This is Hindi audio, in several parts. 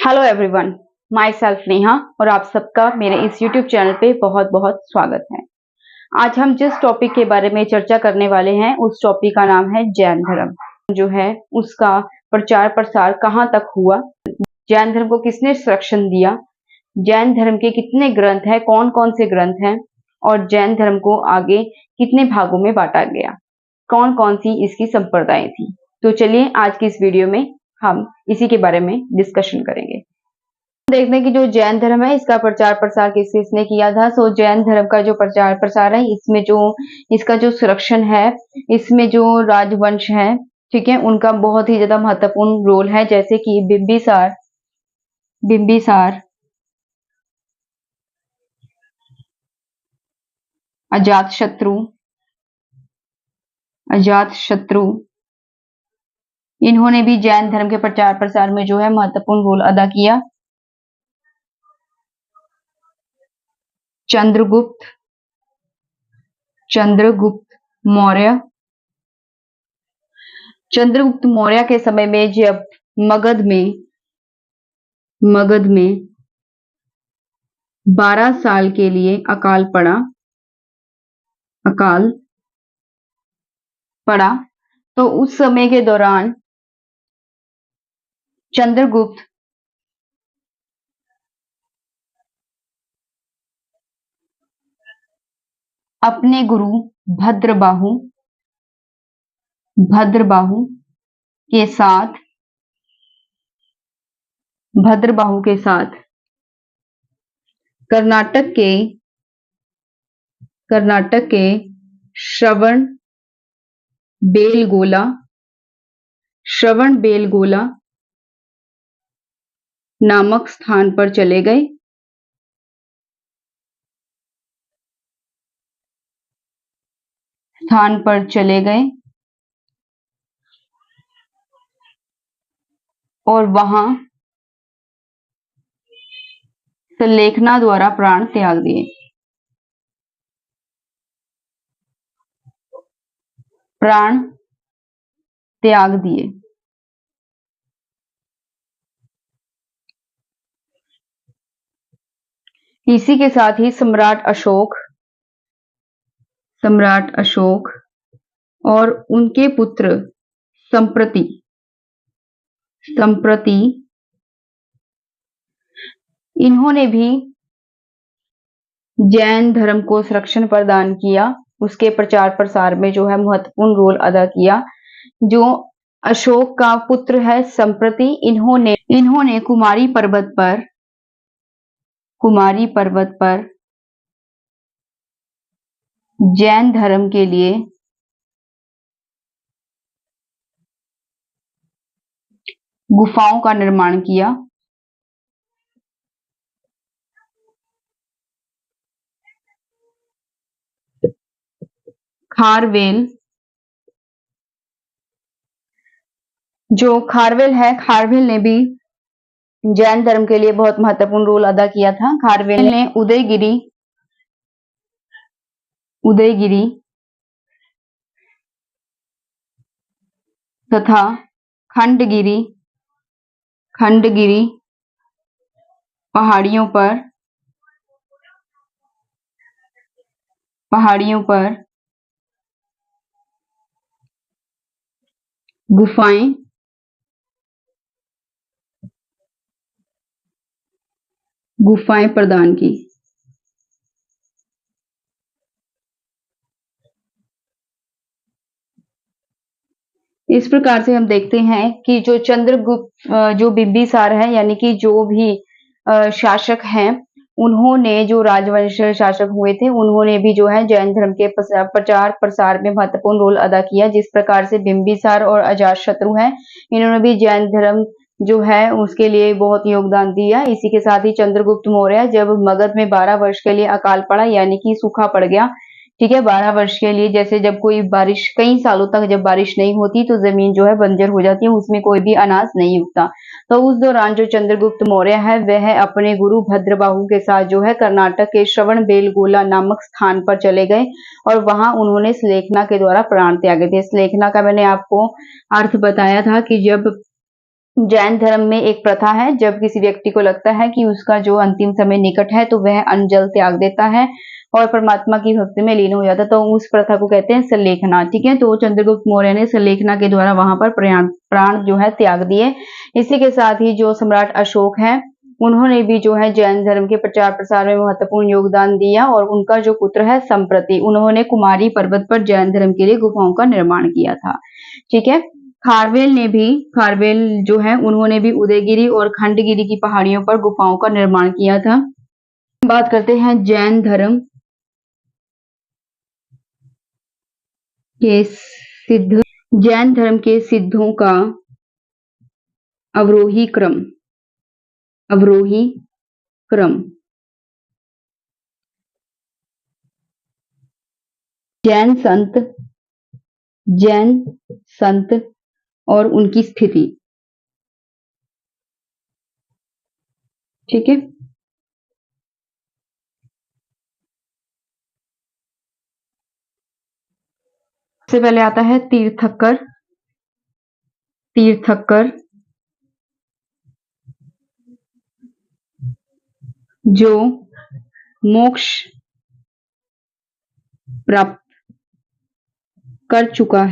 Hello everyone, my self Neha और आप सबका मेरे इस यूट्यूब चैनल पे बहुत बहुत स्वागत है। आज हम जिस टॉपिक के बारे में चर्चा करने वाले हैं उस टॉपिक का नाम है जैन धर्म। जो है उसका प्रचार प्रसार कहाँ तक हुआ, जैन धर्म को किसने संरक्षण दिया, जैन धर्म के कितने ग्रंथ हैं, कौन कौन से ग्रंथ हैं और जैन धर्म को आगे कितने भागों में बांटा गया, कौन कौन सी इसकी संप्रदाय थी। तो चलिए आज की इस वीडियो में हम इसी के बारे में डिस्कशन करेंगे। देखते हैं कि जो जैन धर्म है इसका प्रचार प्रसार किसने किया था। सो जैन धर्म का जो प्रचार प्रसार है इसमें जो इसका जो संरक्षण है, इसमें जो राजवंश है, ठीक है, उनका बहुत ही ज्यादा महत्वपूर्ण रोल है। जैसे कि बिंबिसार बिंबिसार अजातशत्रु अजातशत्रु इन्होंने भी जैन धर्म के प्रचार प्रसार में जो है महत्वपूर्ण रोल अदा किया। चंद्रगुप्त मौर्य चंद्रगुप्त मौर्य के समय में जब मगध में 12 साल के लिए अकाल पड़ा, तो उस समय के दौरान चंद्रगुप्त अपने गुरु भद्रबाहु के साथ कर्नाटक के श्रवणबेलगोला नामक स्थान पर चले गए। और वहां सुलेखना द्वारा प्राण त्याग दिए। इसी के साथ ही सम्राट अशोक और उनके पुत्र संप्रति इन्होंने भी जैन धर्म को संरक्षण प्रदान किया, उसके प्रचार प्रसार में जो है महत्वपूर्ण रोल अदा किया। जो अशोक का पुत्र है संप्रति, इन्होंने कुमारी पर्वत पर जैन धर्म के लिए गुफाओं का निर्माण किया। खारवेल ने भी जैन धर्म के लिए बहुत महत्वपूर्ण रोल अदा किया था। खारवेल ने उदयगिरी तथा खंडगिरी पहाड़ियों पर गुफाएं प्रदान की। इस प्रकार से हम देखते हैं कि जो चंद्रगुप्त जो बिंबिसार है, यानी कि जो भी शासक हैं, उन्होंने जो राजवंश शासक हुए थे उन्होंने भी जो है जैन धर्म के प्रचार प्रसार में महत्वपूर्ण रोल अदा किया। जिस प्रकार से बिंबिसार और अजातशत्रु हैं, इन्होंने भी जैन धर्म जो है उसके लिए बहुत योगदान दिया। इसी के साथ ही चंद्रगुप्त मौर्य जब मगध में 12 वर्ष के लिए अकाल पड़ा, यानी कि सूखा पड़ गया, ठीक है, 12 वर्ष के लिए, जैसे जब कोई बारिश कई सालों तक जब बारिश नहीं होती तो जमीन जो है बंजर हो जाती है, उसमें कोई भी अनाज नहीं उगता। तो उस दौरान जो चंद्रगुप्त मौर्य है वह अपने गुरु भद्रबाहु के साथ जो है कर्नाटक के श्रवणबेलगोला नामक स्थान पर चले गए और वहां उन्होंने सुलेखना के द्वारा प्राण त्यागे थे। सुलेखना का मैंने आपको अर्थ बताया था कि जब जैन धर्म में एक प्रथा है, जब किसी व्यक्ति को लगता है कि उसका जो अंतिम समय निकट है तो वह अन्न जल त्याग देता है और परमात्मा की भक्ति में लीन हो जाता है, तो उस प्रथा को कहते हैं सल्लेखना। ठीक है, तो चंद्रगुप्त मौर्य ने सल्लेखना के द्वारा वहां पर प्राण जो है त्याग दिए। इसी के साथ ही जो सम्राट अशोक है, उन्होंने भी जो है जैन धर्म के प्रचार प्रसार में महत्वपूर्ण योगदान दिया, और उनका जो पुत्र है संप्रति, उन्होंने कुमारी पर्वत पर जैन धर्म के लिए गुफाओं का निर्माण किया था। ठीक है, खारवेल जो है उन्होंने भी उदयगिरी और खंडगिरी की पहाड़ियों पर गुफाओं का निर्माण किया था। बात करते हैं जैन धर्म के सिद्धों का अवरोही क्रम। जैन संत और उनकी स्थिति। ठीक है, सबसे पहले आता है तीर्थंकर। जो मोक्ष प्राप्त कर चुका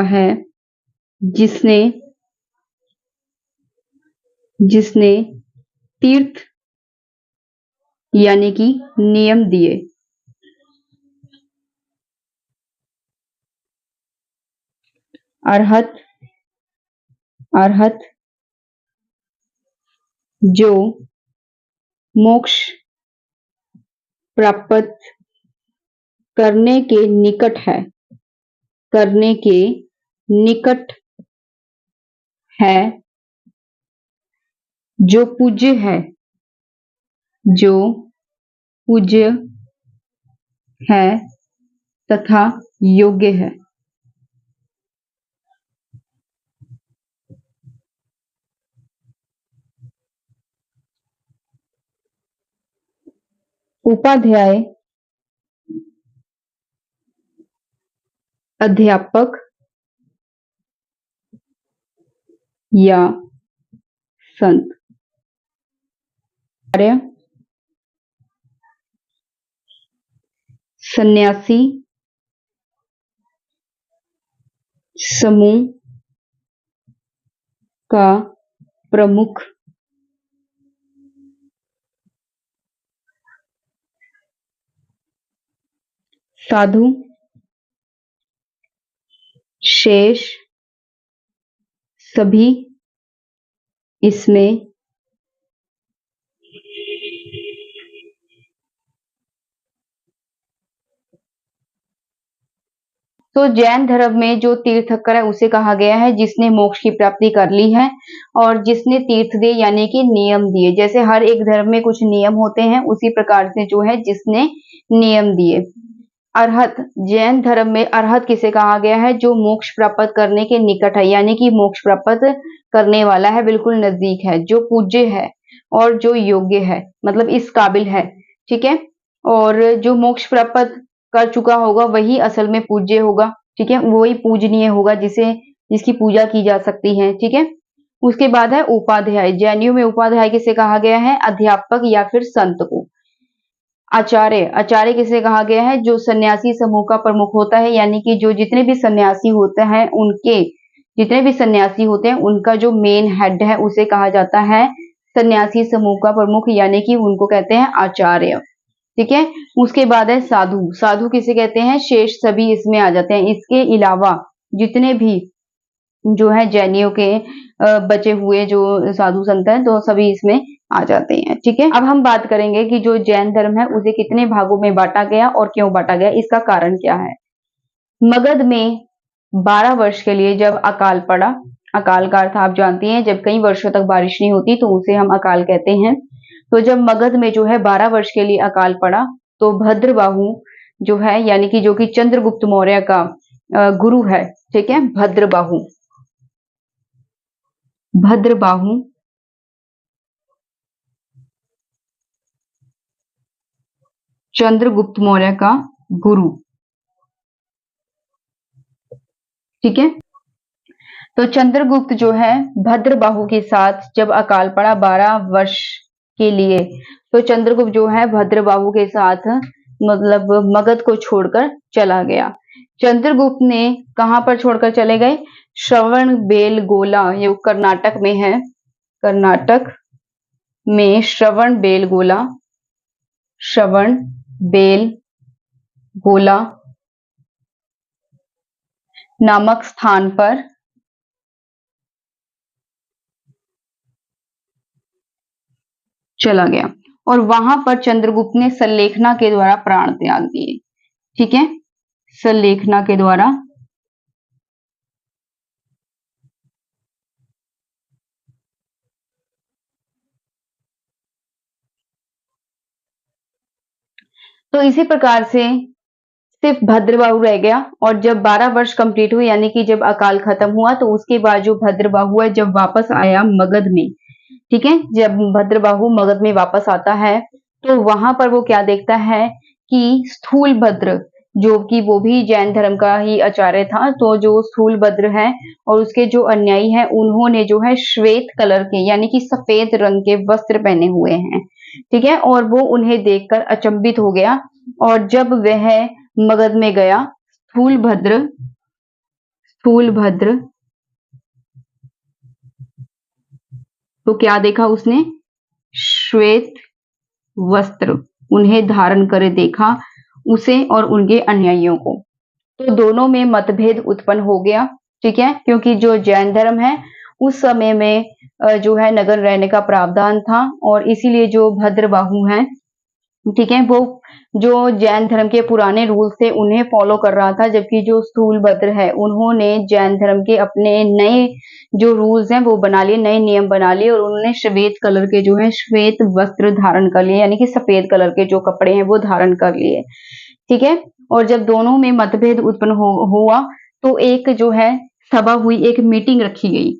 है, जिसने तीर्थ यानी कि नियम दिए। अरहत जो मोक्ष प्राप्त करने के निकट है, जो पूज्य है तथा योग्य है। उपाध्याय अध्यापक या संत। आचार्य सन्यासी समूह का प्रमुख। साधु शेष सभी इसमें तो जैन धर्म में जो तीर्थंकर है उसे कहा गया है जिसने मोक्ष की प्राप्ति कर ली है और जिसने तीर्थ दिए यानी कि नियम दिए। जैसे हर एक धर्म में कुछ नियम होते हैं, उसी प्रकार से जो है जिसने नियम दिए। अरहत, जैन धर्म में अरहत किसे कहा गया है? जो मोक्ष प्राप्त करने के निकट है, यानी कि मोक्ष प्राप्त करने वाला है, बिल्कुल नजदीक है, जो पूज्य है और जो योग्य है, मतलब इस काबिल है। ठीक है, और जो मोक्ष प्राप्त कर चुका होगा वही असल में पूज्य होगा। ठीक है, वही पूजनीय होगा, जिसकी पूजा की जा सकती है। ठीक है, उसके बाद है उपाध्याय। जैनियों में उपाध्याय किसे कहा गया है? अध्यापक या फिर संत को। आचार्य किसे कहा गया है? जो सन्यासी समूह का प्रमुख होता है, यानी कि जो जितने भी सन्यासी होते हैं उनका जो मेन हेड है उसे कहा जाता है सन्यासी समूह का प्रमुख, यानी कि उनको कहते हैं आचार्य। ठीक है, उसके बाद है साधु किसे कहते हैं? शेष सभी इसमें आ जाते हैं। इसके अलावा जितने भी जो है जैनियों के बचे हुए जो साधु संत हैं तो सभी इसमें आ जाते हैं। ठीक है, अब हम बात करेंगे कि जो जैन धर्म है उसे कितने भागों में बांटा गया और क्यों बांटा गया, इसका कारण क्या है। मगध में 12 वर्ष के लिए जब अकाल पड़ा, अकाल का अर्थ आप जानती हैं, जब कई वर्षों तक बारिश नहीं होती तो उसे हम अकाल कहते हैं। तो जब मगध में जो है 12 वर्ष के लिए अकाल पड़ा तो भद्रबाहु जो है, यानी कि जो कि चंद्रगुप्त मौर्य का गुरु है, ठीक है, भद्रबाहु चंद्रगुप्त मौर्य का गुरु। ठीक है, तो चंद्रगुप्त जो है भद्रबाहु के साथ जब अकाल पड़ा 12 वर्ष के लिए, तो चंद्रगुप्त जो है भद्रबाहु के साथ मतलब मगध को छोड़कर चला गया। चंद्रगुप्त ने कहां पर छोड़कर चले गए? श्रवण बेलगोला, ये कर्नाटक में है। कर्नाटक में श्रवण बेलगोला नामक स्थान पर चला गया और वहां पर चंद्रगुप्त ने सल्लेखना के द्वारा प्राण त्याग दिए। ठीक है, सल्लेखना के द्वारा तो इसी प्रकार से सिर्फ भद्रबाहु रह गया। और जब 12 वर्ष कंप्लीट हुए, यानी कि जब अकाल खत्म हुआ, तो उसके बाद जो भद्रबाहु है जब वापस आया मगध में, ठीक है, जब भद्रबाहु मगध में वापस आता है तो वहां पर वो क्या देखता है कि स्थूलभद्र, जो कि वो भी जैन धर्म का ही आचार्य था, तो जो स्थूलभद्र है और उसके जो अनुयायी हैं उन्होंने जो है श्वेत कलर के यानी कि सफेद रंग के वस्त्र पहने हुए हैं। ठीक है, और वो उन्हें देखकर अचंभित हो गया। और जब वह मगध में गया, स्थूलभद्र तो क्या देखा उसने? श्वेत वस्त्र उन्हें धारण करे देखा, उसे और उनके अनुयायियों को। तो दोनों में मतभेद उत्पन्न हो गया। ठीक है, क्योंकि जो जैन धर्म है उस समय में जो है नगर रहने का प्रावधान था, और इसीलिए जो भद्रबाहु हैं, ठीक है, वो जो जैन धर्म के पुराने रूल्स थे उन्हें फॉलो कर रहा था, जबकि जो स्थूलभद्र है उन्होंने जैन धर्म के अपने नए जो रूल्स हैं वो बना लिए, नए नियम बना लिए, और उन्होंने श्वेत कलर के जो है श्वेत वस्त्र धारण कर लिए, यानी कि सफेद कलर के जो कपड़े हैं वो धारण कर लिए। ठीक है, और जब दोनों में मतभेद उत्पन्न हुआ तो एक जो है सभा हुई, एक मीटिंग रखी गई।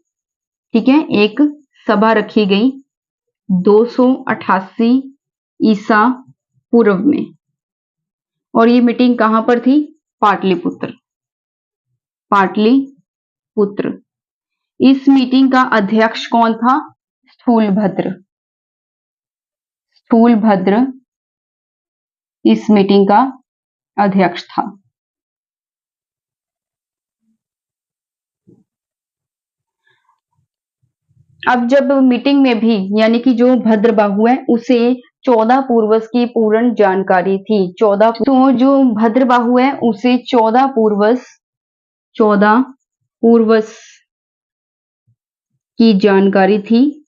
ठीक है, एक सभा रखी गई 288 ईसा पूर्व में, और ये मीटिंग कहां पर थी? पाटलिपुत्र। इस मीटिंग का अध्यक्ष कौन था? स्थूलभद्र इस मीटिंग का अध्यक्ष था। अब जब मीटिंग में भी, यानी कि जो भद्रबाहु है उसे 14 पूर्वज की पूर्ण जानकारी थी। 14, तो जो भद्रबाहु है उसे 14 पूर्वज की जानकारी थी।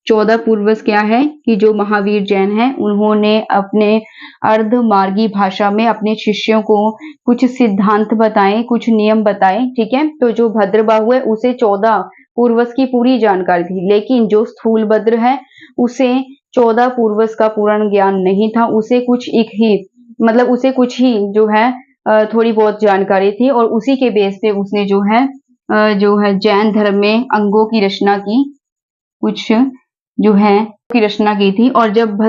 14 पूर्वज क्या है कि जो महावीर जैन हैं उन्होंने अपने अर्धमार्गी भाषा में अपने शिष्यों को कुछ सिद्धांत बताए, कुछ नियम बताए। ठीक है, तो जो भद्रबाहु है उसे 14 पूर्वज की पूरी जानकारी थी, लेकिन जो स्थूलभद्र है उसे 14 पूर्वज का पूर्ण ज्ञान नहीं था। उसे कुछ ही जो है थोड़ी बहुत जानकारी थी, और उसी के बेस पे उसने जो है जैन धर्म में अंगों की रचना की, रचना की थी। और जब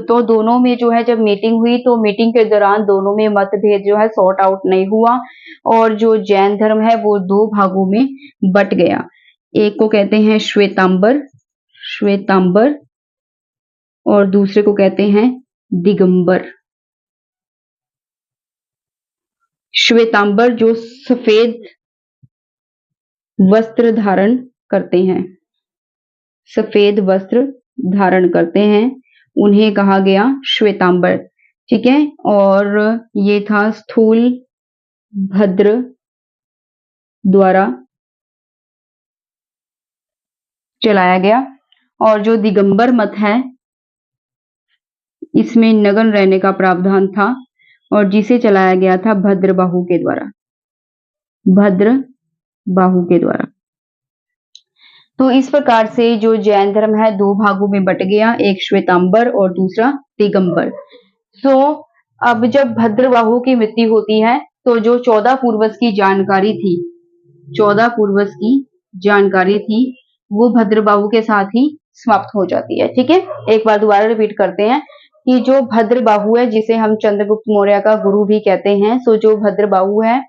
तो दोनों में जो है जब मीटिंग हुई, तो मीटिंग के दौरान दोनों में मतभेद जो है सॉर्ट आउट नहीं हुआ, और जो जैन धर्म है वो 2 भागों में बट गया। एक को कहते हैं श्वेतांबर और दूसरे को कहते हैं दिगंबर। श्वेतांबर जो सफेद वस्त्र धारण करते हैं, उन्हें कहा गया श्वेतांबर। ठीक है, और ये था स्थूलभद्र द्वारा चलाया गया। और जो दिगंबर मत है इसमें नग्न रहने का प्रावधान था, और जिसे चलाया गया था भद्रबाहु के द्वारा। तो इस प्रकार से जो जैन धर्म है 2 भागों में बट गया, एक श्वेतांबर और दूसरा दिगंबर। तो अब जब भद्रबाहु की मृत्यु होती है तो जो 14 पूर्वज की जानकारी थी वो भद्रबाहु के साथ ही समाप्त हो जाती है। ठीक है, एक बार दोबारा रिपीट करते हैं कि जो भद्रबाहु है, जिसे हम चंद्रगुप्त मौर्य का गुरु भी कहते हैं, सो जो भद्रबाहु है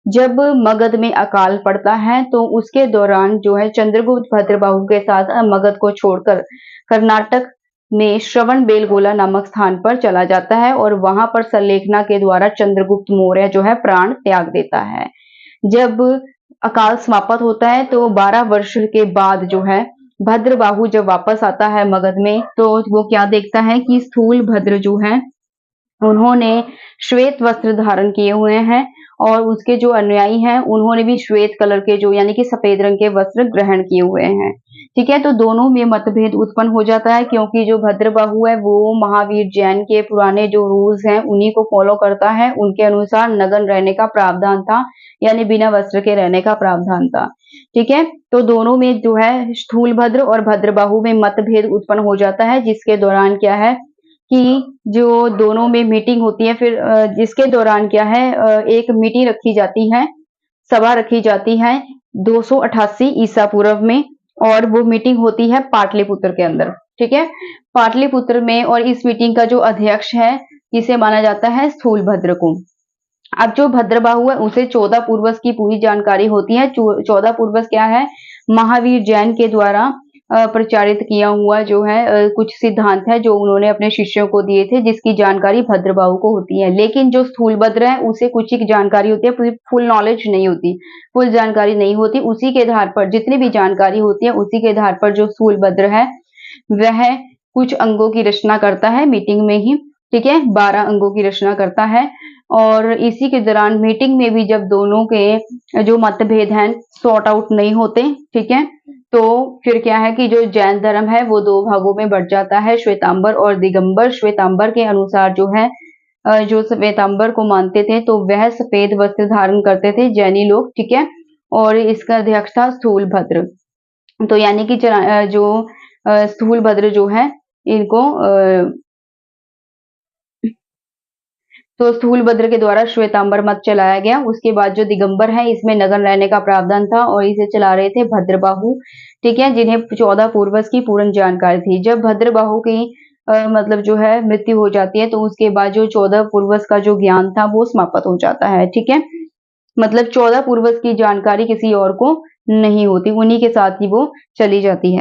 जब मगध में अकाल पड़ता है तो उसके दौरान जो है चंद्रगुप्त भद्रबाहु के साथ मगध को छोड़कर कर्नाटक में श्रवण बेलगोला नामक स्थान पर चला जाता है और वहां पर सल्लेखना के द्वारा चंद्रगुप्त मौर्य जो है प्राण त्याग देता है। जब अकाल समाप्त होता है तो 12 वर्ष के बाद जो है भद्रबाहु जब वापस आता है मगध में, तो वो क्या देखता है कि स्थूल भद्र जो है उन्होंने श्वेत वस्त्र धारण किए हुए हैं और उसके जो अनुयायी हैं उन्होंने भी श्वेत कलर के जो यानी कि सफेद रंग के वस्त्र ग्रहण किए हुए हैं। ठीक है, तो दोनों में मतभेद उत्पन्न हो जाता है क्योंकि जो भद्रबाहु है वो महावीर जैन के पुराने जो रूल्स हैं उन्हीं को फॉलो करता है। उनके अनुसार नग्न रहने का प्रावधान था, यानी बिना वस्त्र के रहने का प्रावधान था। ठीक है, तो दोनों में जो है स्थूलभद्र और भद्रबाहु में मतभेद उत्पन्न हो जाता है, जिसके दौरान क्या है कि जो दोनों में मीटिंग होती है, फिर जिसके दौरान क्या है एक मीटिंग रखी जाती है, सभा रखी जाती है 288 ईसा पूर्व में, और वो मीटिंग होती है पाटलिपुत्र के अंदर। ठीक है, पाटलिपुत्र में, और इस मीटिंग का जो अध्यक्ष है इसे माना जाता है स्थूलभद्र को। अब जो भद्रबाहु है उसे 14 पूर्वज की पूरी जानकारी होती है। 14 पूर्वज क्या है, महावीर जैन के द्वारा प्रचारित किया हुआ जो है कुछ सिद्धांत है जो उन्होंने अपने शिष्यों को दिए थे, जिसकी जानकारी भद्रबाहु को होती है। लेकिन जो स्थूलभद्र है उसे कुछ ही जानकारी होती है, फुल नॉलेज नहीं होती, फुल जानकारी नहीं होती। उसी के आधार पर जितनी भी जानकारी होती है उसी के आधार पर जो स्थूलभद्र है वह कुछ अंगों की रचना करता है मीटिंग में ही। ठीक है, 12 अंगों की रचना करता है, और इसी के दौरान मीटिंग में भी जब दोनों के जो मतभेद हैं सॉर्ट आउट नहीं होते, ठीक है, तो फिर क्या है कि जो जैन धर्म है वो 2 भागों में बढ़ जाता है, श्वेतांबर और दिगंबर। श्वेतांबर के अनुसार जो है जो श्वेतांबर को मानते थे तो वह सफेद वस्त्र धारण करते थे जैनी लोग। ठीक है, और इसका अध्यक्ष था स्थूलभद्र। तो यानी कि जो स्थूलभद्र जो है इनको तो स्थूलभद्र के द्वारा श्वेतांबर मत चलाया गया। उसके बाद जो दिगंबर है इसमें नग्न रहने का प्रावधान था और इसे चला रहे थे भद्रबाहु। ठीक है, जिन्हें 14 पूर्वज की पूर्ण जानकारी थी। जब भद्रबाहु की मतलब जो है मृत्यु हो जाती है तो उसके बाद जो 14 पूर्वज का जो ज्ञान था वो समाप्त हो जाता है। ठीक है, मतलब 14 पूर्वज की जानकारी किसी और को नहीं होती, उन्हीं के साथ ही वो चली जाती है।